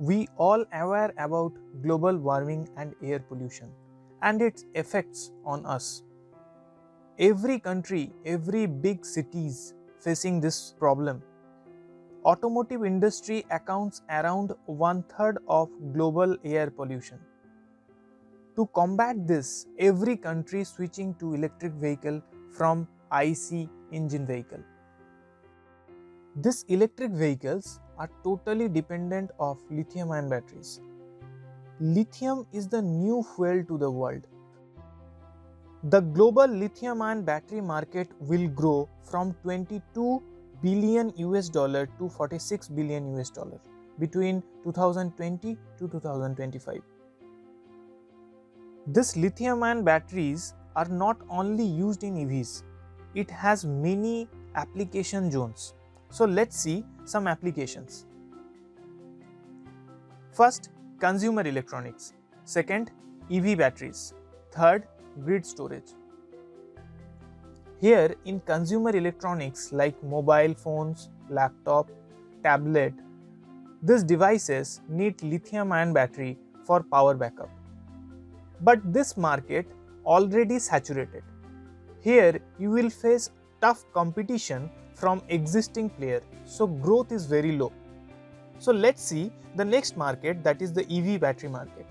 We all aware about global warming and air pollution and its effects on us. Every country, every big cities facing this problem. Automotive industry accounts around 1/3 of global air pollution. To combat this, every country switching to electric vehicle from IC engine vehicle. These electric vehicles are totally dependent of lithium-ion batteries. Lithium is the new fuel to the world. The global lithium-ion battery market will grow from 22 billion US dollar to 46 billion US dollar between 2020 to 2025. These lithium-ion batteries are not only used in EVs, it has many application zones. So let's see some applications. First, consumer electronics. Second, EV batteries. Third, grid storage. Here in consumer electronics like mobile phones, laptop, tablet, these devices need lithium-ion battery for power backup. But this market already saturated. Here you will face tough competition from existing player, so growth is very low. So let's see the next market, that is the EV battery market.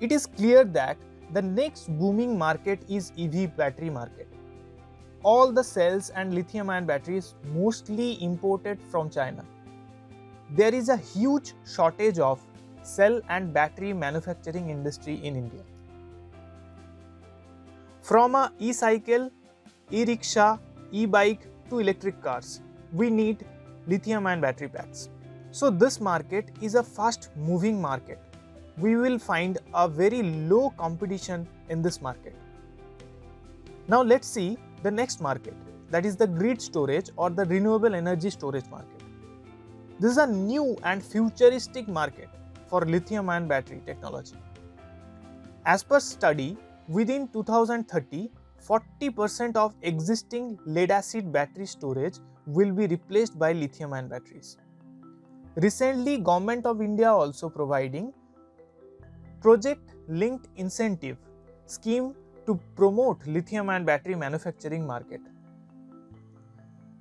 It is clear that the next booming market is EV battery market. All the cells and lithium-ion batteries mostly imported from China. There is a huge shortage of cell and battery manufacturing industry in India. From a e-cycle, e-rickshaw, e-bike to electric cars, we need lithium-ion battery packs. So this market is a fast moving market. We will find a very low competition in this market. Now let's see the next market, that is the grid storage or the renewable energy storage market. This is a new and futuristic market for lithium-ion battery technology. As per study, within 2030, 40% of existing lead-acid battery storage will be replaced by lithium-ion batteries. Recently, Government of India also providing project-linked incentive scheme to promote lithium-ion battery manufacturing market.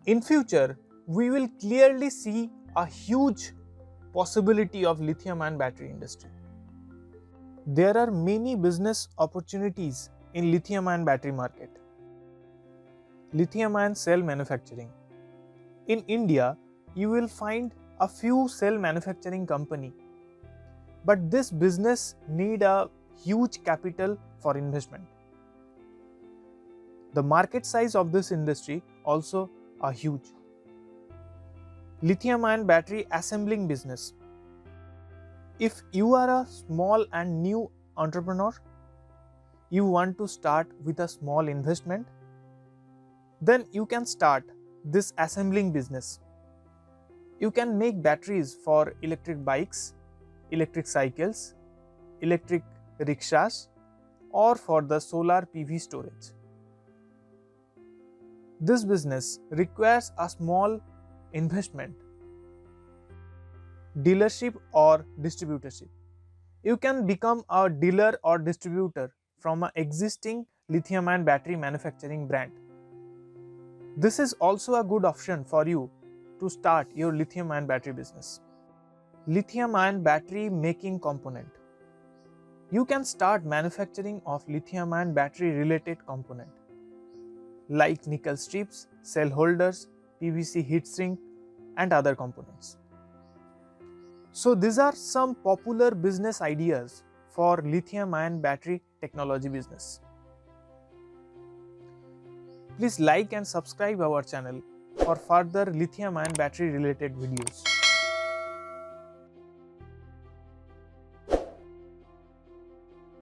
In future, we will clearly see a huge possibility of lithium-ion battery industry. There are many business opportunities in lithium-ion battery market. Lithium-ion cell manufacturing. In India, you will find a few cell manufacturing company, but this business need a huge capital for investment. The market size of this industry also are huge. Lithium-ion battery assembling business. If you are a small and new entrepreneur, you want to start with a small investment, then you can start this assembling business. You can make batteries for electric bikes, electric cycles, electric rickshaws, or for the solar PV storage. This business requires a small investment, dealership or distributorship. You can become a dealer or distributor from an existing lithium-ion battery manufacturing brand. This is also a good option for you to start your lithium-ion battery business. Lithium-ion battery making component. You can start manufacturing of lithium-ion battery related component like nickel strips, cell holders, PVC heat shrink and other components. So these are some popular business ideas for lithium-ion battery technology business. Please like and subscribe our channel for further lithium-ion battery related videos.